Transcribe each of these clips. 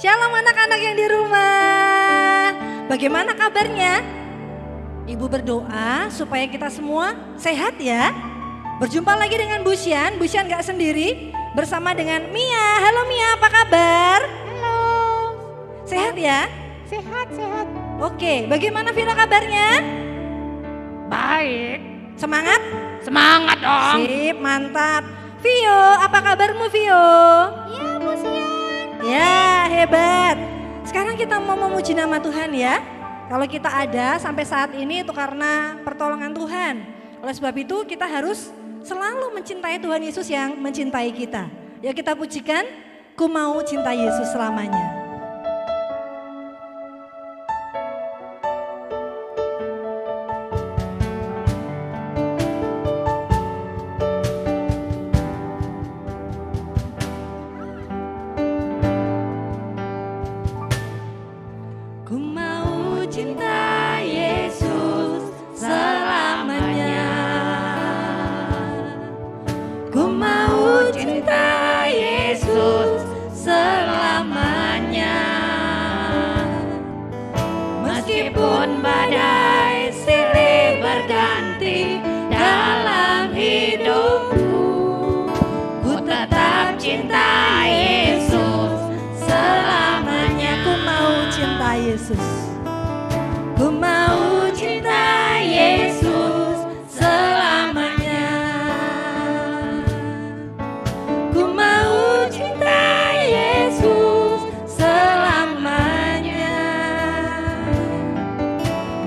Shalom anak-anak yang di rumah. Bagaimana kabarnya? Ibu berdoa supaya kita semua sehat ya. Berjumpa lagi dengan Bu Sian gak sendiri, bersama dengan Mia. Halo Mia, apa kabar? Halo. Sehat ya? Sehat. Oke, bagaimana Vino kabarnya? Baik. Semangat? Semangat dong. Sip, mantap. Vio, apa kabarmu Vio? Iya Bu Sian. Ya, hebat. Sekarang kita mau memuji nama Tuhan ya. Kalau kita ada sampai saat ini itu karena pertolongan Tuhan. Oleh sebab itu kita harus selalu mencintai Tuhan Yesus yang mencintai kita. Ya kita pujikan, ku mau cintai Yesus selamanya. Ku mau cinta Yesus selamanya. Ku mau cinta Yesus selamanya. Meskipun badai silih berganti dalam hidupku, ku tetap cinta Yesus selamanya. Ku mau cinta Yesus. Ku mau cinta Yesus selamanya. Ku mau cinta Yesus selamanya.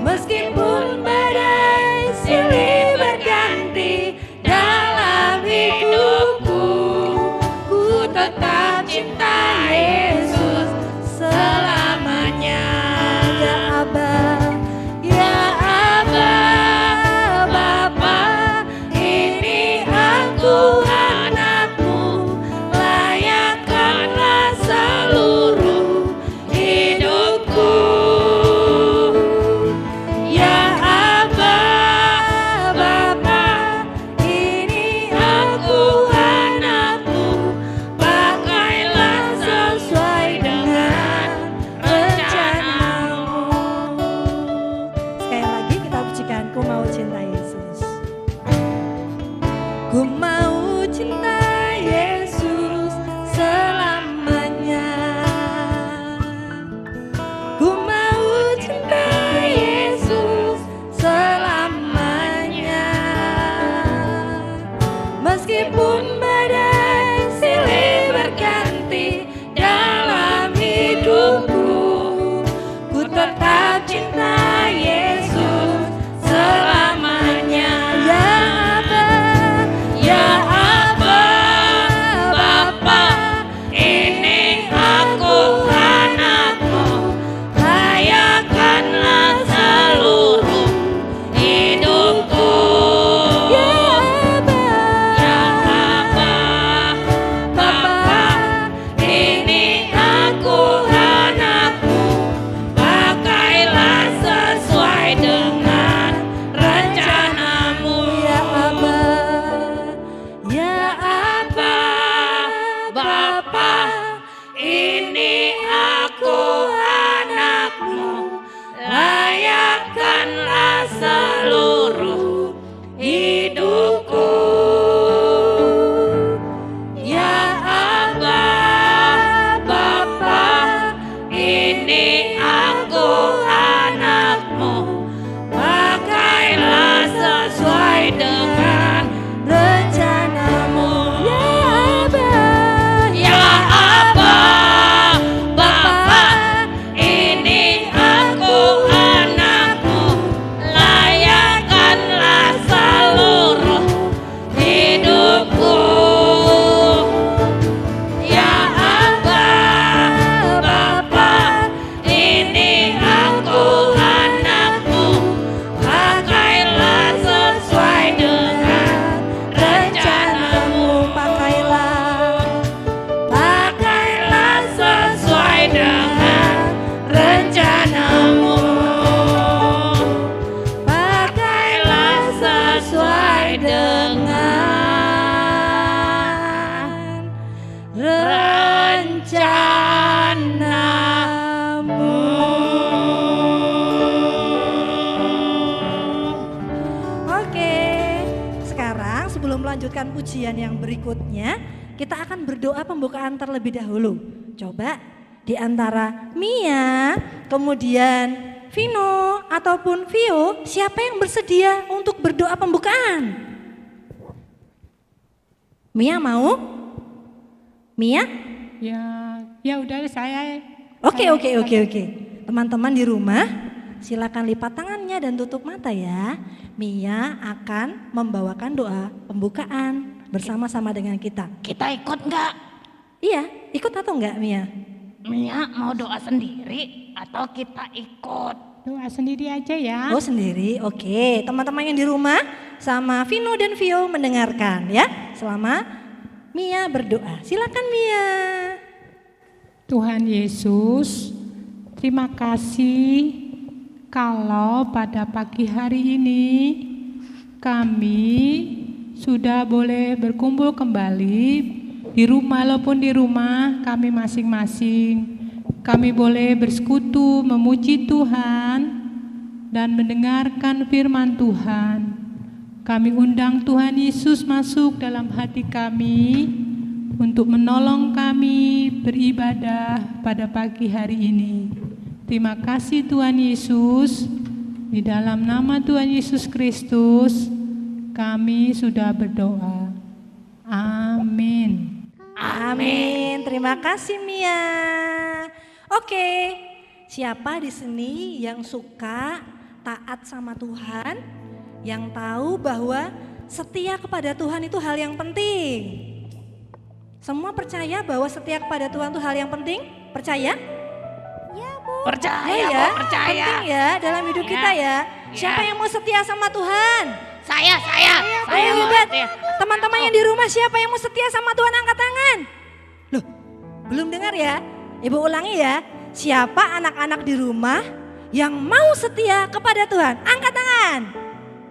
Meskipun badai silih berganti dalam hidupku, ku tetap cinta Yesus selamanya. Ya Abah, ya Abah, Bapa, ini aku anakmu, layakkanlah seluruh hidupku. Ya Abah, Bapa, ini aku anakmu, pakailah sesuai dengan rencanamu. Sekali lagi kita pujikan, ku mau cinta Yesus. Ku mau cinta Yesus selamanya. Ku mau cinta Yesus selamanya. Meskipun badai silih berganti dalam hidupku, ku tetap cinta Yesus selamanya. Ya Abah, Bapa, ini aku anakmu, layakkanlah seluruh hidupku. Ya Abah, Bapa, ini aku anakmu, pakailah sesuai dengan rencanamu. Ya Abah, Bapa, ini aku anakmu, layakkanlah seluruh hidupku. Ya Abah, Bapa, ini aku anakmu, pakailah sesuai dengan rencanamu. Ya Abah, Bapa, ini aku anakmu, layakkanlah seluruh hidupku. Ya Abah, Bapa, ini aku anakmu, pakailah sesuai dengan rencanamu. Pakailah sesuai dengan rencanamu. Pakailah sesuai dengan rencana. melanjutkan pujian yang berikutnya, kita akan berdoa pembukaan terlebih dahulu. Coba di antara Mia, kemudian Vino ataupun Vio, siapa yang bersedia untuk berdoa pembukaan? Mia mau? Mia? Ya udah saya. Oke. Teman-teman di rumah, silakan lipat tangannya dan tutup mata ya. Mia akan membawakan doa pembukaan bersama-sama dengan kita. Kita ikut nggak? Iya, ikut atau enggak Mia? Mia mau doa sendiri atau kita ikut? Doa sendiri aja ya. Oh sendiri, oke. Teman-teman yang di rumah sama Vino dan Vio mendengarkan ya. Selama Mia berdoa, silakan Mia. Tuhan Yesus, terima kasih kalau pada pagi hari ini kami sudah boleh berkumpul kembali di rumah, walaupun di rumah kami masing-masing. Kami boleh bersekutu, memuji Tuhan dan mendengarkan firman Tuhan. Kami undang Tuhan Yesus masuk dalam hati kami untuk menolong kami beribadah pada pagi hari ini. Terima kasih Tuhan Yesus. Di dalam nama Tuhan Yesus Kristus kami sudah berdoa. Amin. Amin. Terima kasih Mia. Oke, siapa di sini yang suka taat sama Tuhan, yang tahu bahwa setia kepada Tuhan itu hal yang penting? Semua percaya bahwa setia kepada Tuhan itu hal yang penting? Percaya? Percaya, Ya, Bu, percaya. penting ya dalam hidup kita ya. Siapa yang mau setia sama Tuhan? Saya mau Hebat. setia. Teman-teman yang di rumah, siapa yang mau setia sama Tuhan, angkat tangan. Loh, belum dengar ya? Ibu ulangi ya. Siapa anak-anak di rumah yang mau setia kepada Tuhan? Angkat tangan.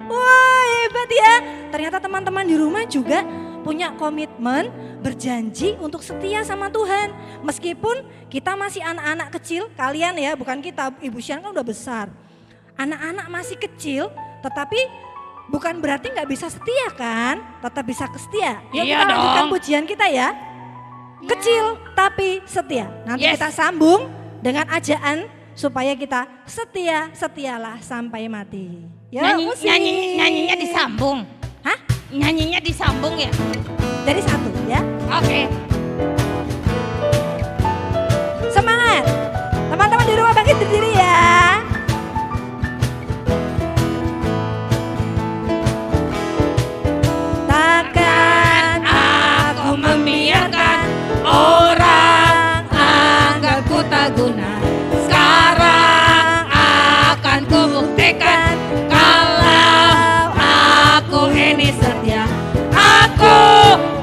Wah, hebat ya. Ternyata teman-teman di rumah juga punya komitmen, berjanji untuk setia sama Tuhan. Meskipun kita masih anak-anak kecil, kalian ya, bukan kita, Ibu Syan kan udah besar. Anak-anak masih kecil, tetapi bukan berarti nggak bisa setia kan? Tetap bisa setia. Yuk Iya kita lanjutkan dong. pujian kita ya. Kecil tapi setia. Nanti Yes. kita sambung dengan ajaan supaya kita setialah sampai mati. Yuk, musik. Nyanyinya disambung. Hah? Nyanyinya disambung ya? Dari satu ya. Oke. Semangat. Teman-teman di rumah bangkit berdiri ya. Takkan Aku membiarkan orang anggapku tak guna. Sekarang akan kubuktikan kalau aku ini setia. Aku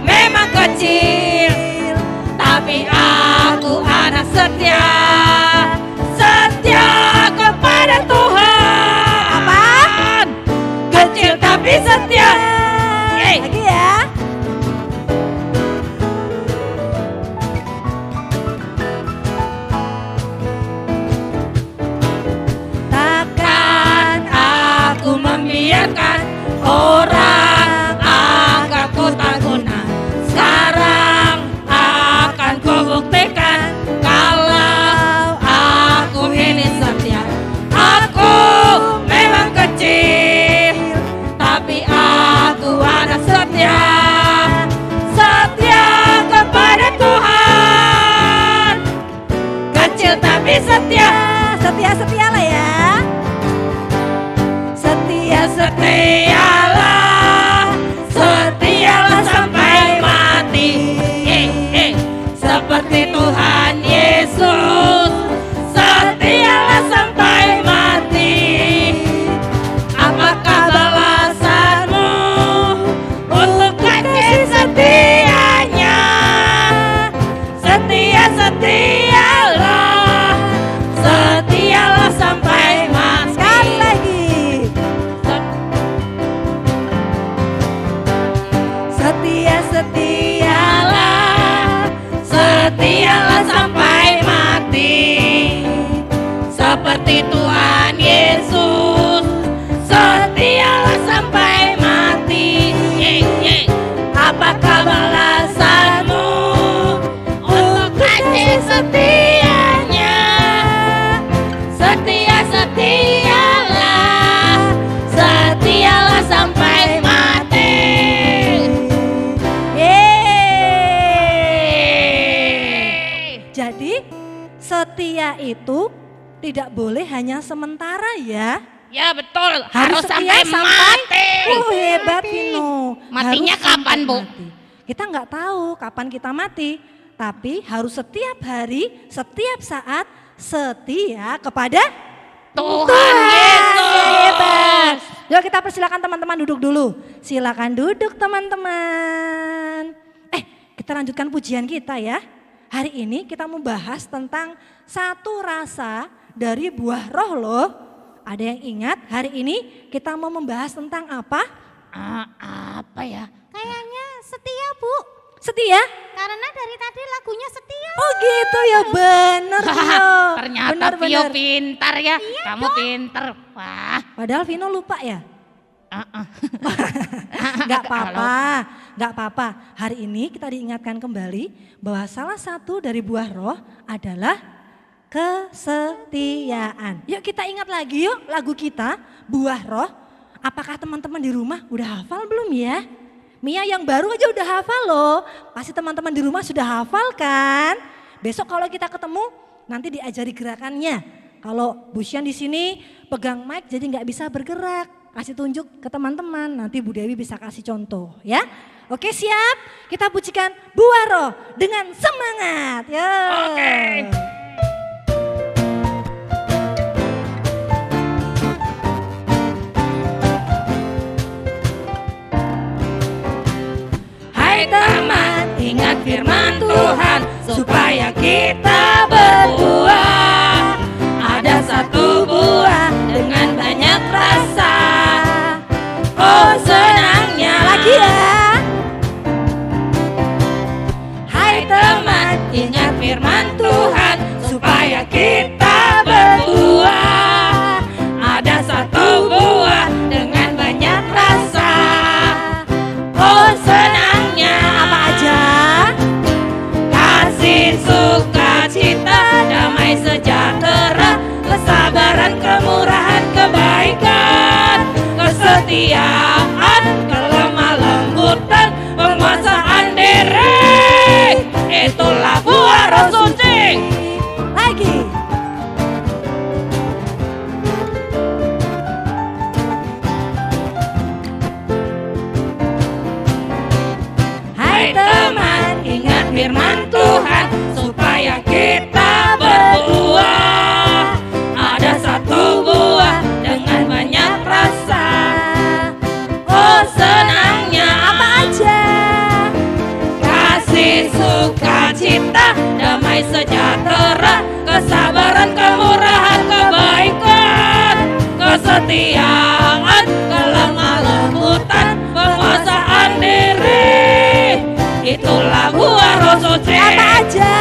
memang kecil, tapi aku anak setia. Setia kepada Tuhan. Apa? Kecil tapi setia. Yeay. Lagi ya. Takkan Aku membiarkan orang anggapku tak guna. Sekarang akan kubuktikan kalau aku ini setia. Aku memang kecil, tapi aku anak setia. Setia kepada Tuhan. Kecil tapi setia. Setia-setialah ya. Setialah, setialah sampai mati. Seperti Tuhan Yesus, setialah sampai mati. Apakah balasanmu untuk kasih setianya? Setialah, setialah sampai mati. Sekali lagi. Setialah sampai mati. Seperti Tuhan Yesus, setialah sampai mati. Jadi setia itu tidak boleh hanya sementara ya. Ya betul, Harus harus setia sampai mati. Oh hebat Vino. Matinya Harus sampai kapan, Bu? mati. Kita nggak tahu kapan kita mati. Tapi harus setiap hari, setiap saat setia kepada Tuhan Yesus. Hebat. Yuk kita persilakan teman-teman duduk dulu. Silakan duduk teman-teman. Kita lanjutkan pujian kita ya. Hari ini kita membahas tentang satu rasa dari buah roh loh. Ada yang ingat hari ini kita mau membahas tentang apa? Apa ya? Kayaknya setia, Bu. Setia? Karena dari tadi lagunya setia. Oh gitu ya, bener Vino. Ternyata Vio pintar ya. Kamu pintar. Wah. Padahal Vino lupa ya? Uh-uh. Gak apa-apa, gak apa-apa. Hari ini kita diingatkan kembali bahwa salah satu dari buah roh adalah kesetiaan. Yuk kita ingat lagi yuk lagu kita, Buah Roh. Apakah teman-teman di rumah udah hafal belum ya? Mia yang baru aja udah hafal loh. Pasti teman-teman di rumah sudah hafal kan? Besok kalau kita ketemu nanti diajari gerakannya. Kalau Bu Syan di sini pegang mic jadi nggak bisa bergerak. Kasih tunjuk ke teman-teman, nanti Bu Dewi bisa kasih contoh ya. Oke siap? Kita pujikan Buah Roh dengan semangat. Ya. Oke. Hai teman, ingat firman Tuhan supaya kita berbuah. Ada satu buah dengan banyak rasa. Oh senangnya. Lagi ya. Hai teman, ingat firman Tuhan supaya kita berbuah. Ada satu buah dengan banyak rasa. Oh senangnya. Apa aja? Kasih, sukacita, damai sejahtera, kesabaran, kemurahan, kebaikan, kesetiaan, kelemah lembutan, penguasaan diri. Itulah buah roh suci. Lagi. Hai teman, ingat firman Tuhan supaya kita berbuah. Ada satu buah dengan banyak rasa. Oh senangnya. Apa aja? Kasih, sukacita, damai sejahtera, kesabaran, kemurahan, kebaikan, kesetiaan, kelemah lembutan, penguasaan diri. Itulah buah roh suci. Apa aja?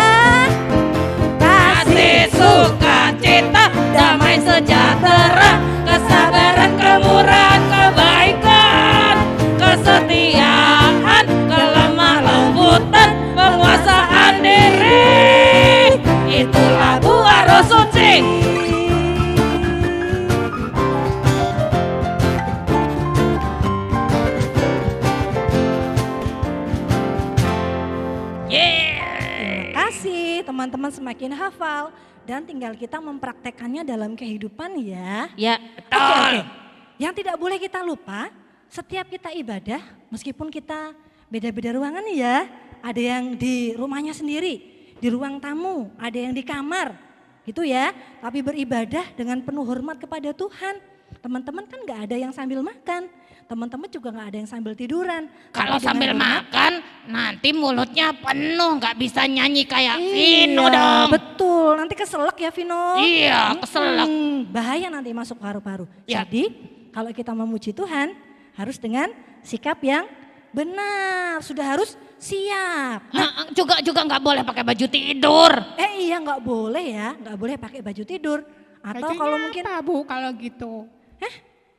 Kasih, sukacita, damai sejahtera, kesabaran, kemurahan, kebaikan, kesetiaan, kelemah lembutan, penguasaan diri. Itulah buah roh suci. Kasih teman-teman semakin hafal dan tinggal kita mempraktekannya dalam kehidupan ya. Ya betul. Oke. Yang tidak boleh kita lupa, setiap kita ibadah, meskipun kita beda-beda ruangan ya, ada yang di rumahnya sendiri, di ruang tamu, ada yang di kamar, gitu ya. Tapi beribadah dengan penuh hormat kepada Tuhan. Teman-teman kan gak ada yang sambil makan, teman-teman juga gak ada yang sambil tiduran. Kalau Tapi dengan sambil hormat, makan nanti mulutnya penuh, nggak bisa nyanyi kayak iya, Vino dong. betul. Nanti keselak ya Vino. Iya, keselak. Bahaya nanti masuk paru-paru. Ya. Jadi kalau kita memuji Tuhan harus dengan sikap yang benar. Sudah harus siap. Juga nggak boleh pakai baju tidur. Iya nggak boleh ya, nggak boleh pakai baju tidur. Atau Bajunya kalau mungkin apa, Bu, kalau gitu?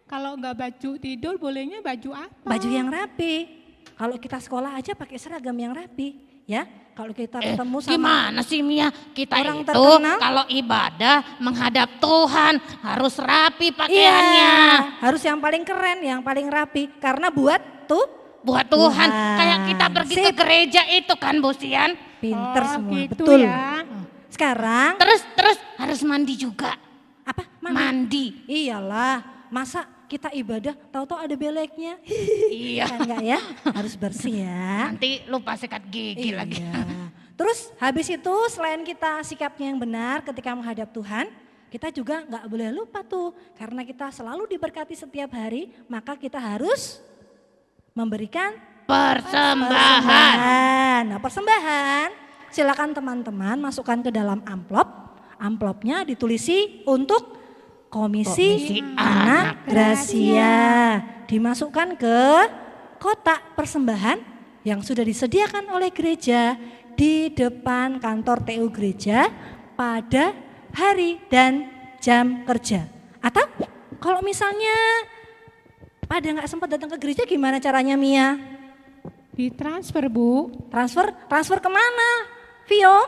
Kalau nggak baju tidur, bolehnya baju apa? baju yang rapi. Kalau kita sekolah aja pakai seragam yang rapi, ya. Kalau kita ketemu sama Gimana sih Mia? Kita orang itu terkenal? kalau ibadah menghadap Tuhan harus rapi pakaiannya. iya, harus yang paling keren, yang paling rapi. Karena buat Buat Tuhan. Tuhan. Kayak kita pergi ke Sip. gereja itu kan Bu Sian. pinter Oh, semua, gitu betul. ya. Sekarang Terus harus mandi juga. apa? Mandi. Iyalah, masa kita ibadah tahu-tahu ada beleknya? Iya. Kan enggak ya? Harus bersih ya. Nanti lupa sikat gigi lagi. Iya. Terus habis itu selain kita sikapnya yang benar ketika menghadap Tuhan, kita juga nggak boleh lupa tuh. Karena kita selalu diberkati setiap hari, maka kita harus memberikan Persembahan. Nah, persembahan silakan teman-teman masukkan ke dalam amplop. Amplopnya ditulisi untuk Komisi Anak Gracia. Dimasukkan ke kotak persembahan yang sudah disediakan oleh gereja di depan kantor TU gereja pada hari dan jam kerja. Atau kalau misalnya pada nggak sempat datang ke gereja, gimana caranya Mia? Ditransfer, Bu. Transfer kemana? Vio?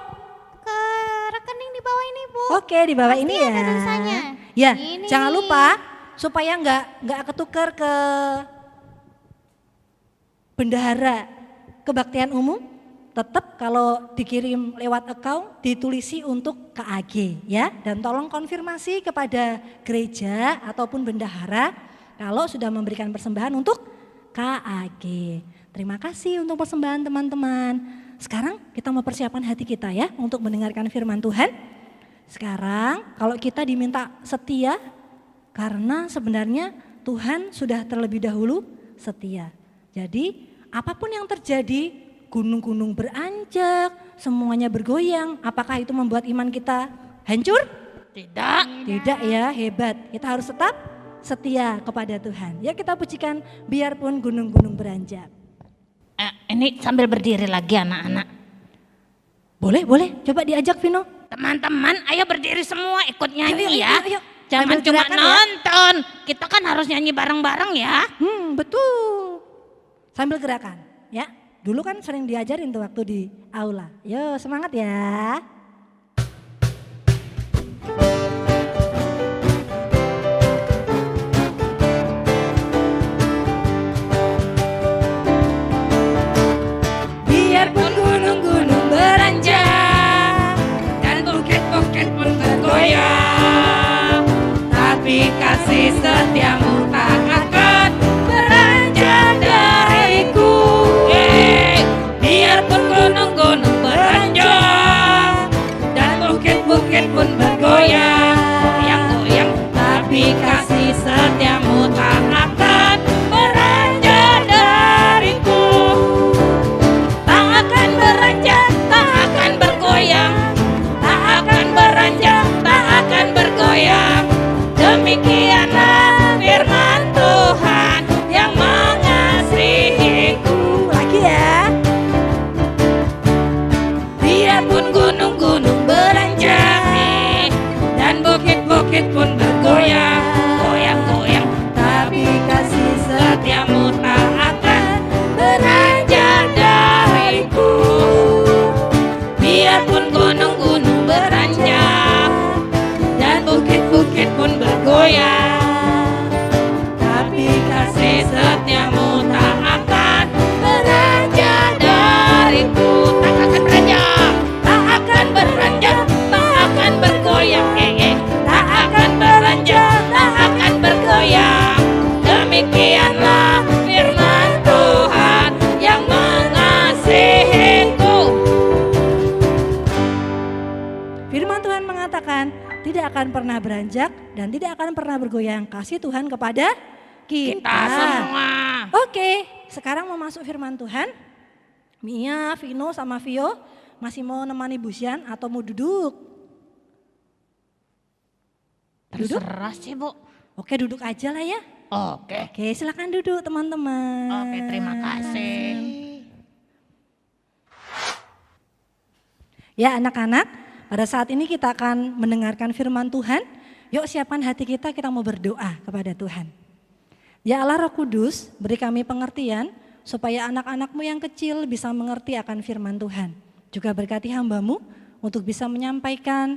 Ke rekening di bawah ini, Bu. Oke, di bawah Pasti ini ada ya. tulisannya. Ya, Ini jangan nih. lupa supaya nggak ketukar ke bendahara kebaktian umum. Tetap kalau dikirim lewat account ditulisi untuk KAG ya. Dan tolong konfirmasi kepada gereja ataupun bendahara kalau sudah memberikan persembahan untuk KAG. Terima kasih untuk persembahan teman-teman. Sekarang kita mau persiapkan hati kita ya untuk mendengarkan firman Tuhan. Sekarang kalau kita diminta setia karena sebenarnya Tuhan sudah terlebih dahulu setia. Jadi apapun yang terjadi, gunung-gunung beranjak, semuanya bergoyang, apakah itu membuat iman kita hancur? Tidak. Tidak ya, hebat. Kita harus tetap setia kepada Tuhan. Ya kita pujikan biarpun gunung-gunung beranjak. Ini sambil berdiri lagi anak-anak. Boleh, coba diajak Vino. Teman-teman ayo berdiri semua ikut nyanyi Yuk, ya. yuk, yuk. Jangan Sambil cuma gerakan ya. nonton. Kita kan harus nyanyi bareng-bareng ya. Betul. Sambil gerakan ya. Dulu kan sering diajarin tuh waktu di aula. Yo semangat ya. Biarpun gunung-gunung beranjak dan bukit-bukit pun bergoyang, tapi kasih setiamu tak akan beranjak dariku. Biarpun gunung-gunung beranjak dan bukit-bukit pun bergoyang, goyang-goyang, tapi kasih setiamu tak akan beranjak dariku. Tak akan beranjak, tak akan bergoyang, tak akan beranjak, tak akan bergoyang. Demikianlah firman Tuhan yang mengasihiku. Lagi ya. Biarpun gunung-gunung beranjak dan bukit-bukit pun bergoyang, goyang-goyang, tapi kasih setiamu tak akan beranjak dariku. Biarpun gunung-gunung beranjak dan bukit-bukit pun bergoyang, tapi kasih setiamu tak akan beranjak dariku. Tak akan beranjak, tak akan beranjak, tak akan bergoyang, tak akan beranjak, tak akan bergoyang. Demikianlah firman Tuhan yang mengasihiku. Firman Tuhan mengatakan tidak akan pernah beranjak dan tidak akan pernah bergoyang kasih Tuhan kepada kita. Kita semua. Oke, sekarang mau masuk firman Tuhan. Mia, Vino sama Vio masih mau nemani Busian atau mau duduk? Duduk? Terserah sih Bu. Oke, duduk aja lah ya. Oke. Oke, silakan duduk teman-teman. Oke, terima kasih. Ya anak-anak, pada saat ini kita akan mendengarkan firman Tuhan. Yuk siapkan hati kita mau berdoa kepada Tuhan. Ya Allah Roh Kudus, beri kami pengertian supaya anak-anakmu yang kecil bisa mengerti akan firman Tuhan. Juga berkati hamba-Mu untuk bisa menyampaikan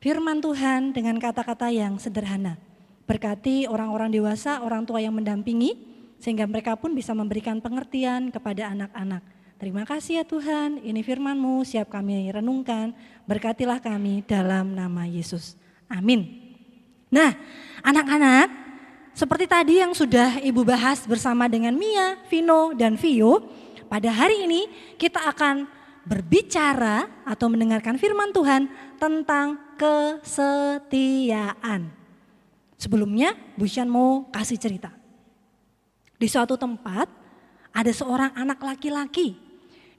firman Tuhan dengan kata-kata yang sederhana. Berkati orang-orang dewasa, orang tua yang mendampingi, sehingga mereka pun bisa memberikan pengertian kepada anak-anak. Terima kasih ya Tuhan, ini firman-Mu siap kami renungkan, berkatilah kami dalam nama Yesus. Amin. Nah, anak-anak, seperti tadi yang sudah Ibu bahas bersama dengan Mia, Vino, dan Vio, pada hari ini kita akan berbicara atau mendengarkan firman Tuhan tentang kesetiaan. Sebelumnya, Bu Shan mau kasih cerita. Di suatu tempat, ada seorang anak laki-laki.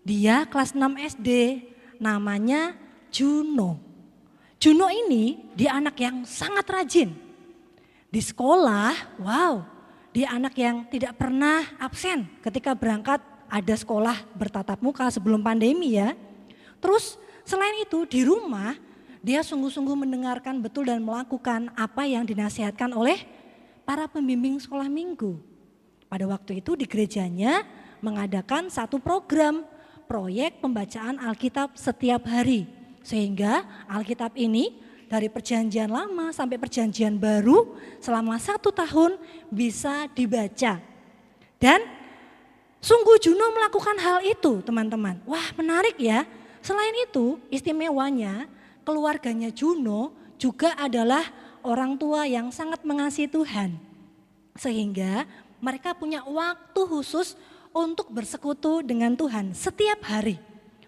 Dia kelas 6 SD, namanya Juno. Juno ini dia anak yang sangat rajin. Di sekolah, wow, dia anak yang tidak pernah absen ketika berangkat, ada sekolah bertatap muka sebelum pandemi ya. Terus selain itu di rumah dia sungguh-sungguh mendengarkan betul dan melakukan apa yang dinasihatkan oleh para pembimbing sekolah minggu. Pada waktu itu di gerejanya mengadakan satu proyek pembacaan Alkitab setiap hari. Sehingga Alkitab ini dari perjanjian lama sampai perjanjian baru selama 1 tahun bisa dibaca. Dan sungguh Juno melakukan hal itu teman-teman. Wah menarik ya. Selain itu istimewanya keluarganya Juno juga adalah orang tua yang sangat mengasihi Tuhan. Sehingga mereka punya waktu khusus untuk bersekutu dengan Tuhan setiap hari.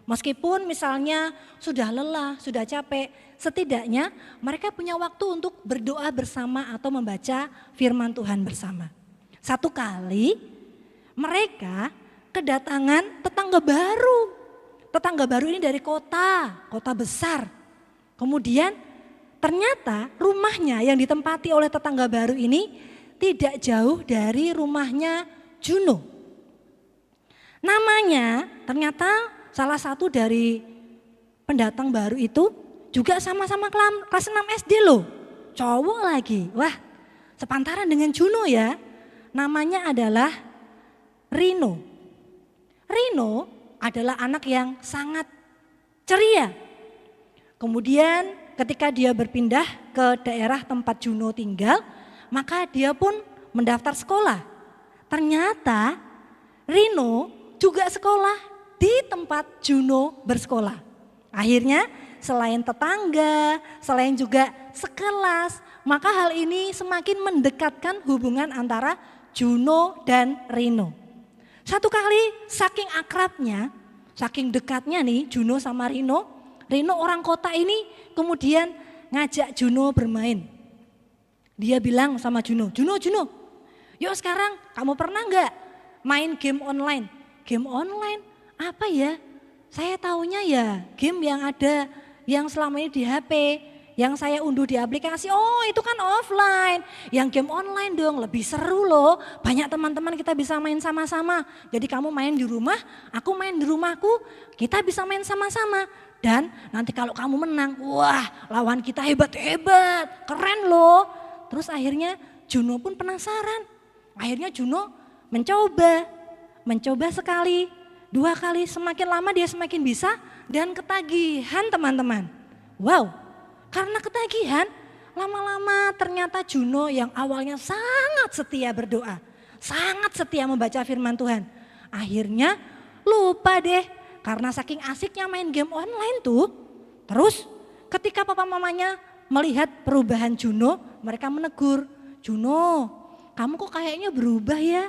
Meskipun misalnya sudah lelah, sudah capek, setidaknya mereka punya waktu untuk berdoa bersama atau membaca firman Tuhan bersama. Satu kali mereka kedatangan tetangga baru. Tetangga baru ini dari kota besar. Kemudian ternyata rumahnya yang ditempati oleh tetangga baru ini tidak jauh dari rumahnya Juno. Namanya ternyata salah satu dari pendatang baru itu juga sama-sama kelas 6 SD loh. Cowok lagi. Wah, sepantaran dengan Juno ya. Namanya adalah Rino. Rino adalah anak yang sangat ceria. Kemudian ketika dia berpindah ke daerah tempat Juno tinggal, maka dia pun mendaftar sekolah. Ternyata Rino juga sekolah di tempat Juno bersekolah. Akhirnya selain tetangga, selain juga sekelas, maka hal ini semakin mendekatkan hubungan antara Juno dan Rino. Satu kali saking akrabnya, saking dekatnya nih Juno sama Rino orang kota ini kemudian ngajak Juno bermain. Dia bilang sama Juno, Juno, yuk sekarang kamu pernah nggak main game online? Game online apa ya? Saya taunya ya game yang ada yang selama ini di HP, yang saya unduh di aplikasi. Oh itu kan offline, yang game online dong lebih seru loh. Banyak teman-teman kita bisa main sama-sama. Jadi kamu main di rumah, aku main di rumahku, kita bisa main sama-sama. Dan nanti kalau kamu menang, wah lawan kita hebat-hebat, keren loh. Terus akhirnya Juno pun penasaran. Akhirnya Juno mencoba sekali, 2 kali, semakin lama dia semakin bisa dan ketagihan teman-teman. Wow, karena ketagihan lama-lama ternyata Juno yang awalnya sangat setia berdoa, sangat setia membaca firman Tuhan. Akhirnya lupa deh karena saking asiknya main game online tuh. Terus ketika papa mamanya melihat perubahan Juno, mereka menegur, Juno kamu kok kayaknya berubah ya.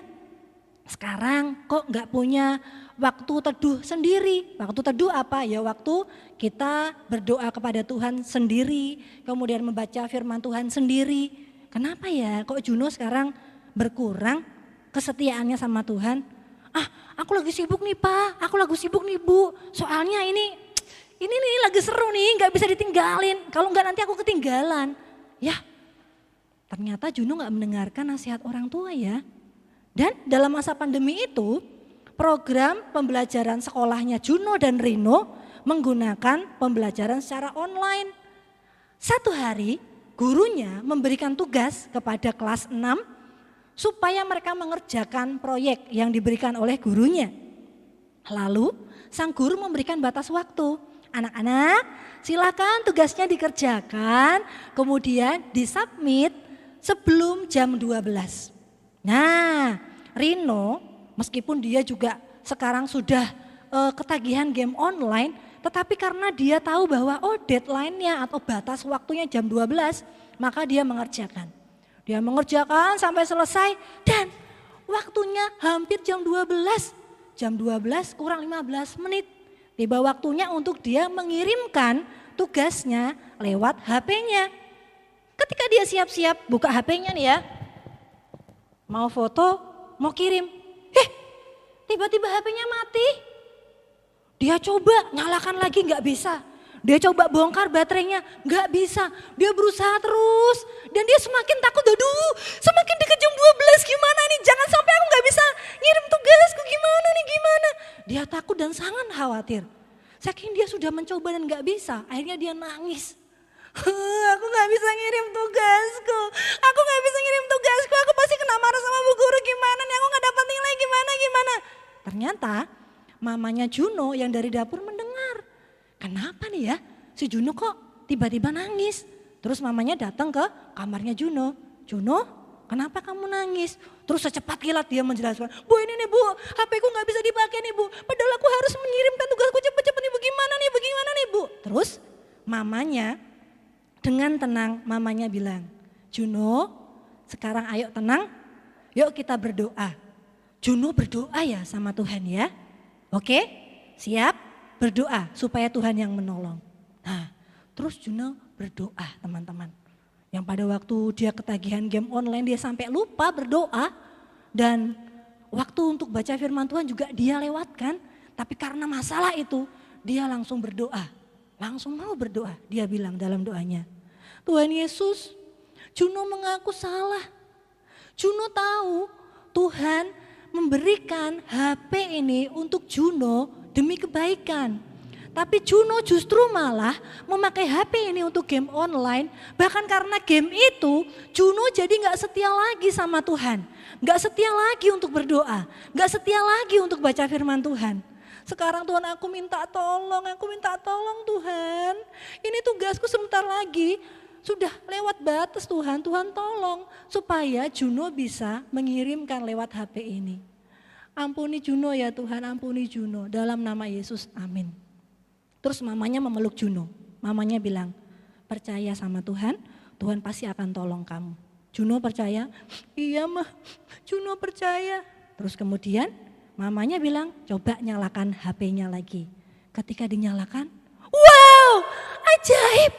Sekarang kok nggak punya waktu teduh sendiri. Waktu teduh apa? Ya waktu kita berdoa kepada Tuhan sendiri, kemudian membaca firman Tuhan sendiri. Kenapa ya kok Juno sekarang berkurang kesetiaannya sama Tuhan? Aku lagi sibuk nih Pak, aku lagi sibuk nih Bu. Soalnya ini lagi seru nih, nggak bisa ditinggalin. Kalau nggak nanti aku ketinggalan. Ya, ternyata Juno nggak mendengarkan nasihat orang tua ya. Dan dalam masa pandemi itu, program pembelajaran sekolahnya Juno dan Rino menggunakan pembelajaran secara online. Satu hari, gurunya memberikan tugas kepada kelas 6 supaya mereka mengerjakan proyek yang diberikan oleh gurunya. Lalu, sang guru memberikan batas waktu. Anak-anak, silakan tugasnya dikerjakan, kemudian disubmit sebelum jam 12. Nah, Rino meskipun dia juga sekarang sudah ketagihan game online, tetapi karena dia tahu bahwa deadline-nya atau batas waktunya jam 12, maka dia mengerjakan. Dia mengerjakan sampai selesai dan waktunya hampir jam 12. Jam 12 kurang 15 menit. Tiba waktunya untuk dia mengirimkan tugasnya lewat HP-nya. Ketika dia siap-siap buka HP-nya nih ya, mau foto, mau kirim. Tiba-tiba HP-nya mati. Dia coba nyalakan lagi nggak bisa. Dia coba bongkar baterainya, nggak bisa. Dia berusaha terus dan dia semakin takut. Aduh, semakin dekat jam 12 gimana nih? Jangan sampai aku nggak bisa ngirim tugasku, gimana nih, gimana? Dia takut dan sangat khawatir. Saking dia sudah mencoba dan nggak bisa, akhirnya dia nangis. Aku nggak bisa ngirim tugasku, aku pasti kena marah sama bu guru, gimana nih, aku nggak dapat nilai, gimana. Ternyata mamanya Juno yang dari dapur mendengar. Kenapa nih ya, si Juno kok tiba-tiba nangis. Terus mamanya datang ke kamarnya Juno. Juno, kenapa kamu nangis? Terus secepat kilat dia menjelaskan, Bu ini nih Bu, HP ku gak bisa dipakai nih Bu. Padahal aku harus mengirimkan tugasku cepet-cepet nih Bu, gimana nih Bu. Terus mamanya dengan tenang mamanya bilang, Juno sekarang ayo tenang, yuk kita berdoa. Juno berdoa ya sama Tuhan ya. Oke, siap? Berdoa supaya Tuhan yang menolong. Nah, terus Juno berdoa teman-teman. Yang pada waktu dia ketagihan game online dia sampai lupa berdoa. Dan waktu untuk baca firman Tuhan juga dia lewatkan. Tapi karena masalah itu dia langsung berdoa. Langsung mau berdoa. Dia bilang dalam doanya, Tuhan Yesus, Juno mengaku salah. Juno tahu Tuhan memberikan HP ini untuk Juno demi kebaikan. Tapi Juno justru malah memakai HP ini untuk game online. Bahkan karena game itu Juno jadi gak setia lagi sama Tuhan. Gak setia lagi untuk berdoa. Gak setia lagi untuk baca firman Tuhan. Sekarang Tuhan aku minta tolong Tuhan. Ini tugasku sebentar lagi. Sudah lewat batas Tuhan tolong. Supaya Juno bisa mengirimkan lewat HP ini. Ampuni Juno ya Tuhan, ampuni Juno. Dalam nama Yesus, amin. Terus mamanya memeluk Juno. Mamanya bilang, percaya sama Tuhan, Tuhan pasti akan tolong kamu. Juno percaya, iya mah, Juno percaya. Terus kemudian mamanya bilang, coba nyalakan HP-nya lagi. Ketika dinyalakan, wow, ajaib.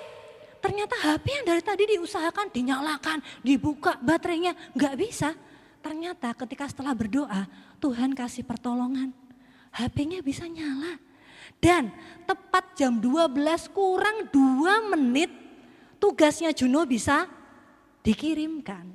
Ternyata HP yang dari tadi diusahakan, dinyalakan, dibuka baterainya, gak bisa. Ternyata ketika setelah berdoa, Tuhan kasih pertolongan. HP-nya bisa nyala. Dan tepat jam 12 kurang 2 menit tugasnya Juno bisa dikirimkan.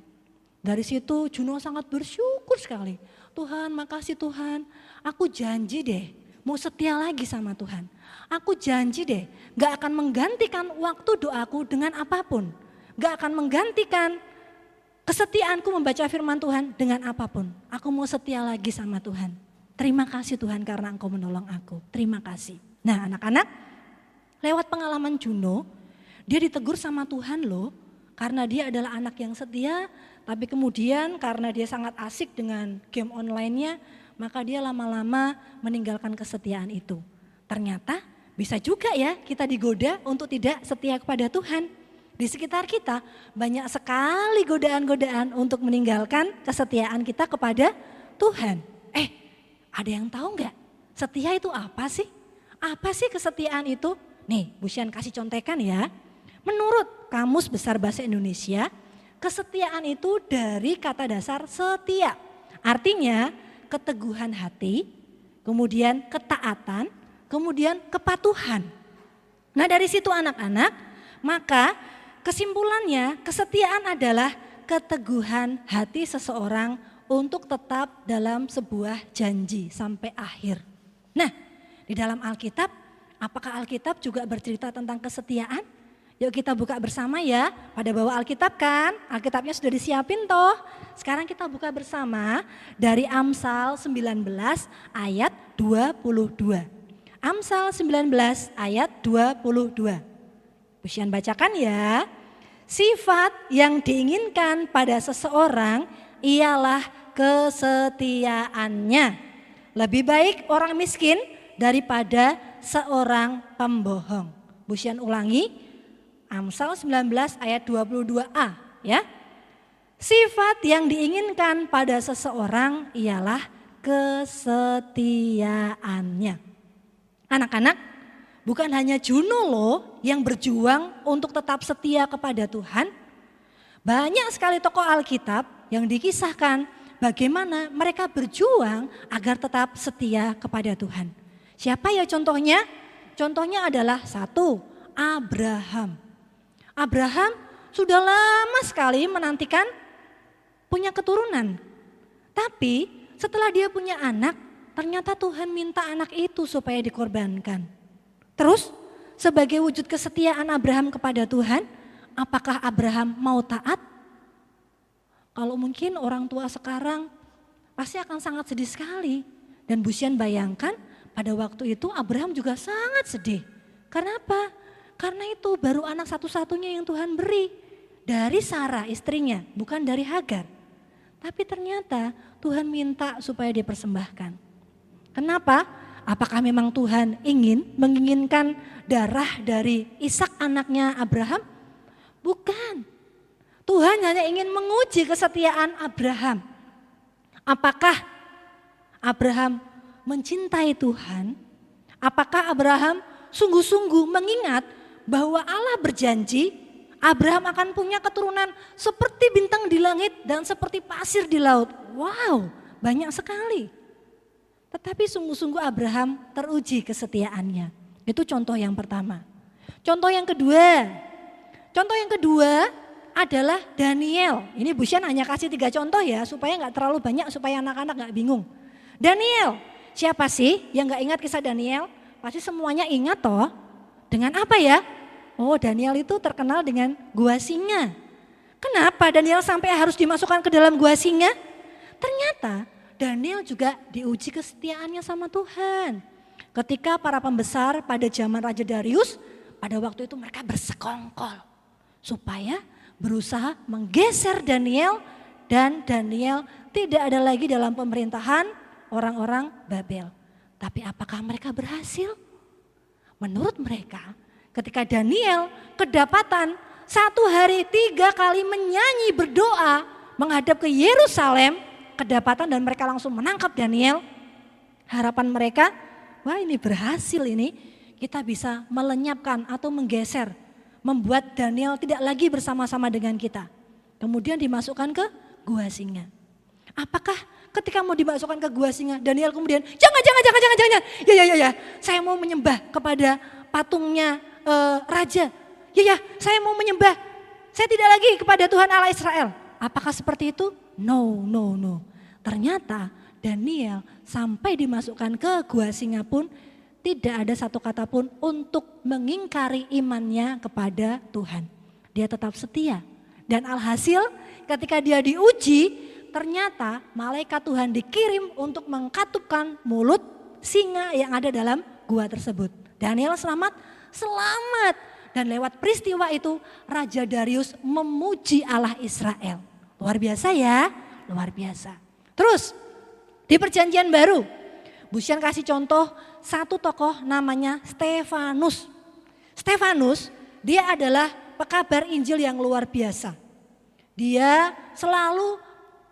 Dari situ Juno sangat bersyukur sekali. Tuhan, makasih Tuhan, aku janji deh mau setia lagi sama Tuhan. Aku janji deh gak akan menggantikan waktu doaku dengan apapun. Gak akan menggantikan kesetiaanku membaca firman Tuhan dengan apapun. Aku mau setia lagi sama Tuhan. Terima kasih Tuhan karena Engkau menolong aku. Terima kasih. Nah anak-anak, lewat pengalaman Juno, dia ditegur sama Tuhan loh. Karena dia adalah anak yang setia, tapi kemudian karena dia sangat asik dengan game online-nya, maka dia lama-lama meninggalkan kesetiaan itu. Ternyata bisa juga ya kita digoda untuk tidak setia kepada Tuhan. Di sekitar kita banyak sekali godaan-godaan untuk meninggalkan kesetiaan kita kepada Tuhan. Ada yang tahu nggak? Setia itu apa sih? Apa sih kesetiaan itu? Nih, Bu Syan kasih contekan ya. Menurut Kamus Besar Bahasa Indonesia, kesetiaan itu dari kata dasar setia. Artinya keteguhan hati, kemudian ketaatan, kemudian kepatuhan. Nah dari situ anak-anak, maka kesimpulannya kesetiaan adalah keteguhan hati seseorang untuk tetap dalam sebuah janji sampai akhir. Nah di dalam Alkitab, apakah Alkitab juga bercerita tentang kesetiaan? Yuk kita buka bersama ya, pada bawa Alkitab kan, Alkitabnya sudah disiapin toh. Sekarang kita buka bersama dari Amsal 19 ayat 22. Amsal 19 ayat 22. Bu Syan bacakan ya. Sifat yang diinginkan pada seseorang ialah kesetiaannya. Lebih baik orang miskin daripada seorang pembohong. Bu Sian ulangi, Amsal 19 ayat 22a ya. Sifat yang diinginkan pada seseorang ialah kesetiaannya. Anak-anak, bukan hanya Juno loh yang berjuang untuk tetap setia kepada Tuhan. Banyak sekali tokoh Alkitab yang dikisahkan bagaimana mereka berjuang agar tetap setia kepada Tuhan. Siapa ya contohnya? Contohnya adalah satu, Abraham. Abraham sudah lama sekali menantikan punya keturunan. Tapi setelah dia punya anak, ternyata Tuhan minta anak itu supaya dikorbankan. Terus sebagai wujud kesetiaan Abraham kepada Tuhan, apakah Abraham mau taat? Kalau mungkin orang tua sekarang pasti akan sangat sedih sekali. Dan Bu Sian bayangkan pada waktu itu Abraham juga sangat sedih. Karena apa? Karena itu baru anak satu-satunya yang Tuhan beri. Dari Sarah istrinya, bukan dari Hagar. Tapi ternyata Tuhan minta supaya dipersembahkan. Kenapa? Apakah memang Tuhan menginginkan darah dari Ishak anaknya Abraham? Bukan. Tuhan hanya ingin menguji kesetiaan Abraham. Apakah Abraham mencintai Tuhan? Apakah Abraham sungguh-sungguh mengingat bahwa Allah berjanji Abraham akan punya keturunan seperti bintang di langit dan seperti pasir di laut. Wow, banyak sekali. Tetapi sungguh-sungguh Abraham teruji kesetiaannya. Itu contoh yang pertama. Contoh yang kedua adalah Daniel. Ini Bu Sian hanya kasih 3 contoh ya, supaya nggak terlalu banyak, supaya anak-anak nggak bingung. Daniel, siapa sih yang nggak ingat kisah Daniel? Pasti semuanya ingat toh. Dengan apa ya? Oh, Daniel itu terkenal dengan gua singa. Kenapa Daniel sampai harus dimasukkan ke dalam gua singa? Ternyata Daniel juga diuji kesetiaannya sama Tuhan. Ketika para pembesar pada zaman Raja Darius, pada waktu itu mereka bersekongkol supaya berusaha menggeser Daniel, dan Daniel tidak ada lagi dalam pemerintahan orang-orang Babel. Tapi apakah mereka berhasil? Menurut mereka, ketika Daniel kedapatan 1 hari 3 kali menyanyi berdoa menghadap ke Yerusalem, kedapatan dan mereka langsung menangkap Daniel. Harapan mereka, wah ini berhasil ini, kita bisa melenyapkan atau menggeser, membuat Daniel tidak lagi bersama-sama dengan kita. Kemudian dimasukkan ke gua singa. Apakah ketika mau dimasukkan ke gua singa, Daniel kemudian jangan, ya, saya mau menyembah kepada patungnya raja. Ya, saya mau menyembah. Saya tidak lagi kepada Tuhan Allah Israel. Apakah seperti itu? No. Ternyata Daniel sampai dimasukkan ke gua singa pun tidak ada satu kata pun untuk mengingkari imannya kepada Tuhan. Dia tetap setia. Dan alhasil ketika dia diuji, ternyata malaikat Tuhan dikirim untuk mengkatupkan mulut singa yang ada dalam gua tersebut. Daniel selamat. Dan lewat peristiwa itu Raja Darius memuji Allah Israel. Luar biasa ya, luar biasa. Terus di Perjanjian Baru, Bu Sian kasih contoh satu tokoh namanya Stefanus. Stefanus dia adalah pekabar Injil yang luar biasa. Dia selalu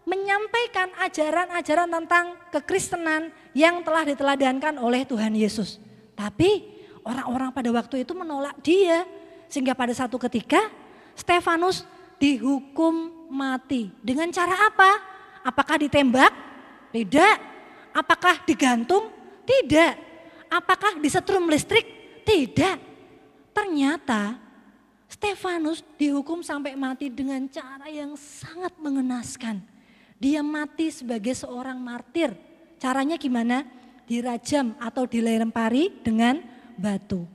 menyampaikan ajaran-ajaran tentang kekristenan yang telah diteladankan oleh Tuhan Yesus. Tapi orang-orang pada waktu itu menolak dia. Sehingga pada satu ketika Stefanus dihukum mati. Dengan cara apa? Apakah ditembak? Tidak. Apakah digantung? Tidak. Apakah disetrum listrik? Tidak. Ternyata Stefanus dihukum sampai mati dengan cara yang sangat mengenaskan. Dia mati sebagai seorang martir. Caranya gimana? Dirajam atau dilempari dengan batu.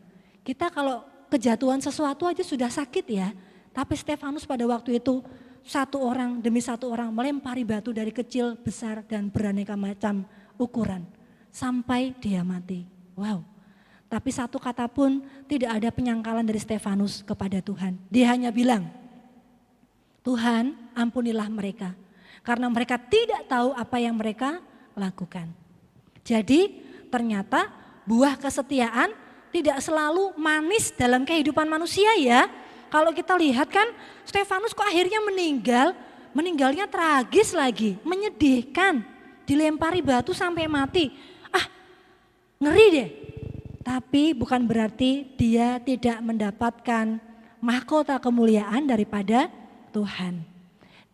Kita kalau kejatuhan sesuatu aja sudah sakit ya. Tapi Stefanus pada waktu itu satu orang demi satu orang melempari batu dari kecil, besar dan beraneka macam ukuran. Sampai dia mati. Wow. Tapi satu kata pun tidak ada penyangkalan dari Stefanus kepada Tuhan. Dia hanya bilang, Tuhan ampunilah mereka. Karena mereka tidak tahu apa yang mereka lakukan. Jadi ternyata buah kesetiaan tidak selalu manis dalam kehidupan manusia ya. Kalau kita lihat kan Stefanus kok akhirnya meninggalnya tragis lagi, menyedihkan, dilempari batu sampai mati. Ngeri deh. Tapi bukan berarti dia tidak mendapatkan mahkota kemuliaan daripada Tuhan.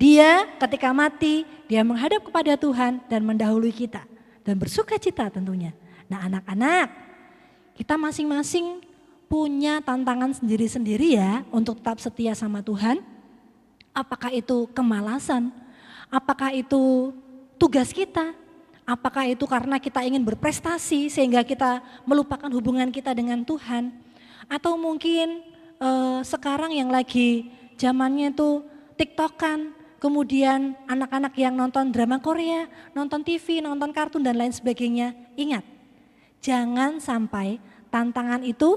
Dia ketika mati, dia menghadap kepada Tuhan dan mendahului kita. Dan bersuka cita tentunya. Nah anak-anak, kita masing-masing punya tantangan sendiri-sendiri ya untuk tetap setia sama Tuhan. Apakah itu kemalasan? Apakah itu tugas kita? Apakah itu karena kita ingin berprestasi sehingga kita melupakan hubungan kita dengan Tuhan? Atau mungkin sekarang yang lagi zamannya itu TikTokan, kemudian anak-anak yang nonton drama Korea, nonton TV, nonton kartun dan lain sebagainya. Ingat, jangan sampai tantangan itu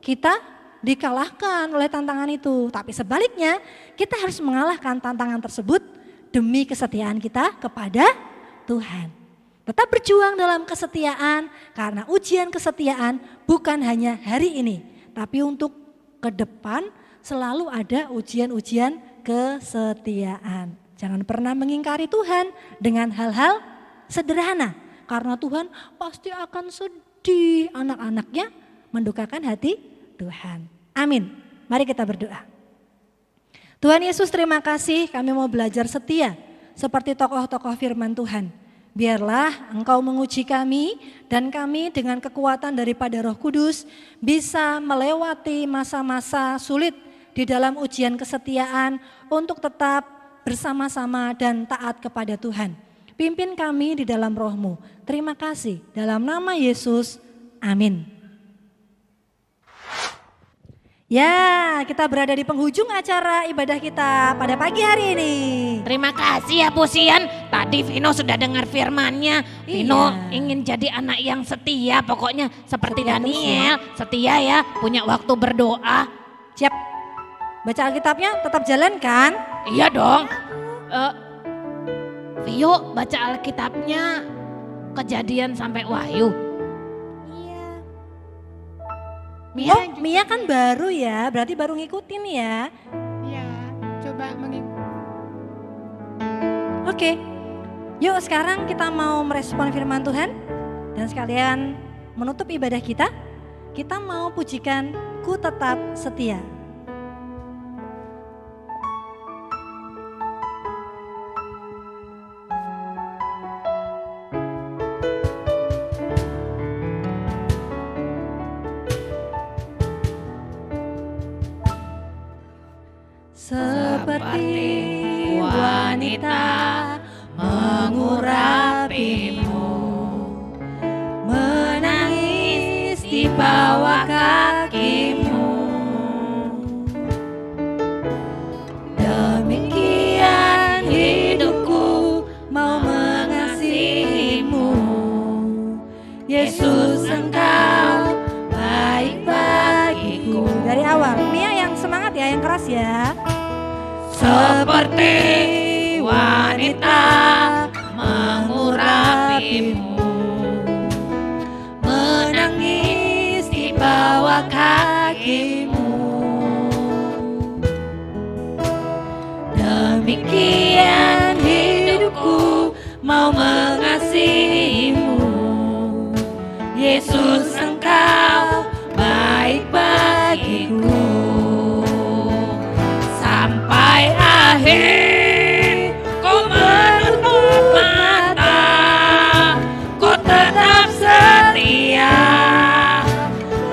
kita dikalahkan oleh tantangan itu. Tapi sebaliknya kita harus mengalahkan tantangan tersebut demi kesetiaan kita kepada Tuhan. Tetap berjuang dalam kesetiaan karena ujian kesetiaan bukan hanya hari ini. Tapi untuk ke depan selalu ada ujian-ujian kesetiaan. Jangan pernah mengingkari Tuhan dengan hal-hal sederhana. Karena Tuhan pasti akan sedih anak-anaknya mendukakan hati Tuhan. Amin. Mari kita berdoa. Tuhan Yesus terima kasih kami mau belajar setia seperti tokoh-tokoh firman Tuhan. Biarlah Engkau menguji kami dan kami dengan kekuatan daripada Roh Kudus bisa melewati masa-masa sulit di dalam ujian kesetiaan untuk tetap bersama-sama dan taat kepada Tuhan. Pimpin kami di dalam Roh-Mu. Terima kasih dalam nama Yesus. Amin. Ya, kita berada di penghujung acara ibadah kita pada pagi hari ini. Terima kasih ya Bu Sian. Tadi Vino sudah dengar firman-Nya. Vino ingin jadi anak yang setia, pokoknya seperti Setia Daniel, setia ya, punya waktu berdoa. Siap. Baca Alkitabnya tetap jalan kan? Iya dong. Vio baca Alkitabnya Kejadian sampai Wahyu. Mia Mia kan baru ya, berarti baru ngikutin ya. ya coba Oke, yuk sekarang kita mau merespon firman Tuhan dan sekalian menutup ibadah kita. Kita mau pujikan Ku Tetap Setia. Seperti wanita mengurapimu, menangis di bawah kakimu. Demikian hidupku mau mengasihimu. Yesus Engkau baik bagiku. Dari awal, Mia yang semangat ya, yang keras ya. Seperti wanita mengurapimu, menangis di bawah kakimu. Demikian hidupku mau mengasihimu. Yesus Engkau baik bagiku. sampai akhir ku menutup mata, ku tetap setia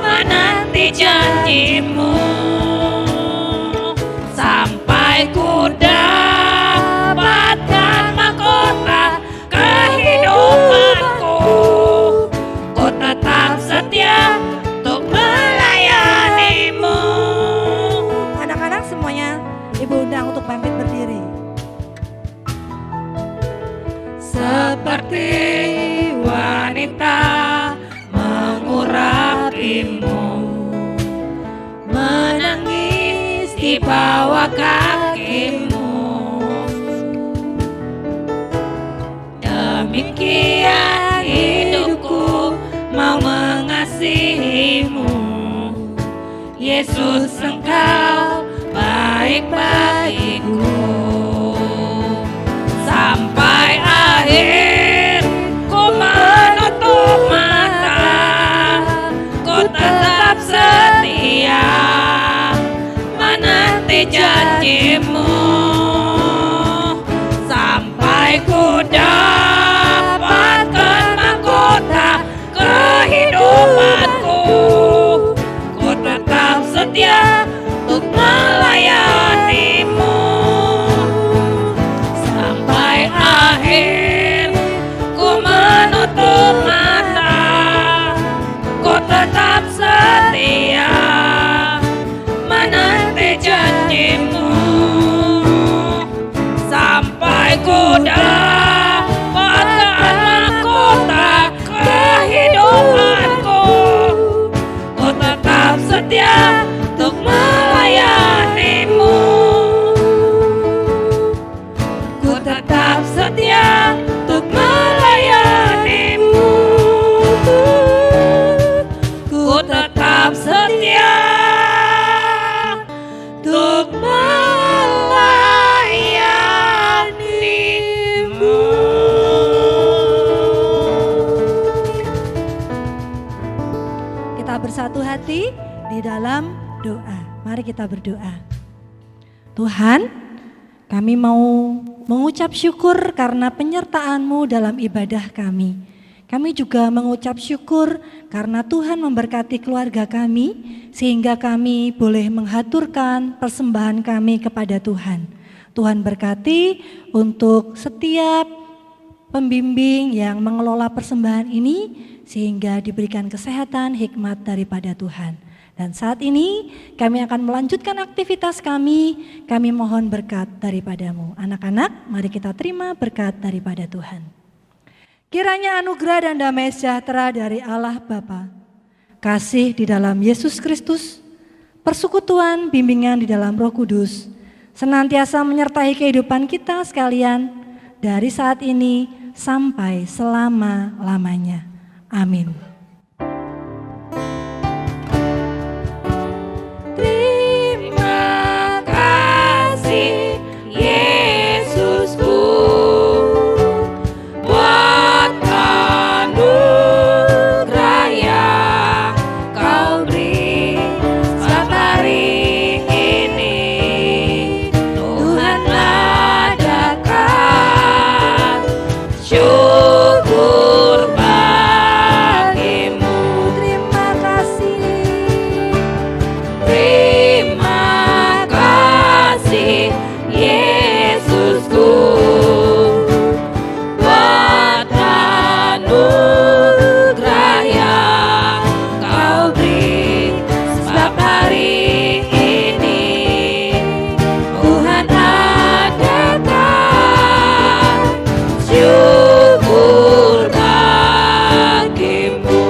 menanti janjimu, sampai ku dapatkan mahkota kehidupanku. Ku tetap setia untuk melayanimu. Anak-anak semuanya Ibu undang untuk bangkit berdiri. Seperti wanita mengurapimu, menangis di bawah kakimu. Demikian hidupku mau mengasihi Yesus Engkau baik bagiku. Sampai akhir ku menutup mata, ku tetap setia menanti janjimu. Sampai ku dapatkan mahkota kehidupanku, ku tetap setia untuk melayanimu. Sampai akhir ku menutup mata, ku tetap setia menanti janjimu. Sampai ku dapatkan mahkota kehidupanku, ku tetap setia untuk melayanimu. Ku tetap setia untuk melayanimu. Ku tetap setia untuk melayanimu. Kita bersatu hati di dalam doa. Mari kita berdoa. Tuhan, kami mau mengucap syukur karena penyertaan-Mu dalam ibadah kami. Kami juga mengucap syukur karena Tuhan memberkati keluarga kami sehingga kami boleh menghaturkan persembahan kami kepada Tuhan. Tuhan berkati untuk setiap pembimbing yang mengelola persembahan ini sehingga diberikan kesehatan hikmat daripada Tuhan. Dan saat ini kami akan melanjutkan aktivitas kami mohon berkat daripada-Mu. Anak-anak, mari kita terima berkat daripada Tuhan. Kiranya anugerah dan damai sejahtera dari Allah Bapa, kasih di dalam Yesus Kristus, persekutuan bimbingan di dalam Roh Kudus, senantiasa menyertai kehidupan kita sekalian dari saat ini sampai selama-lamanya. Amin. Terima kasih Yesusku buat anugerah yang Kau beri setiap hari ini. Tuhan adakan syukur bagimu. Terima kasih. Terima kasih Yesusku buat anugerah yang Kau beri setiap hari ini. Tuhan adakan syukur bagimu.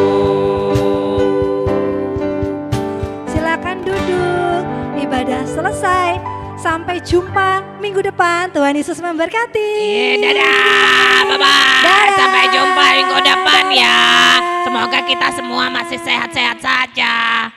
Silakan duduk, ibadah selesai. Sampai jumpa minggu depan. Tuhan Yesus memberkati. Dadah, bye-bye. Dadah. Sampai jumpa minggu depan ya. Semoga kita semua masih sehat-sehat saja.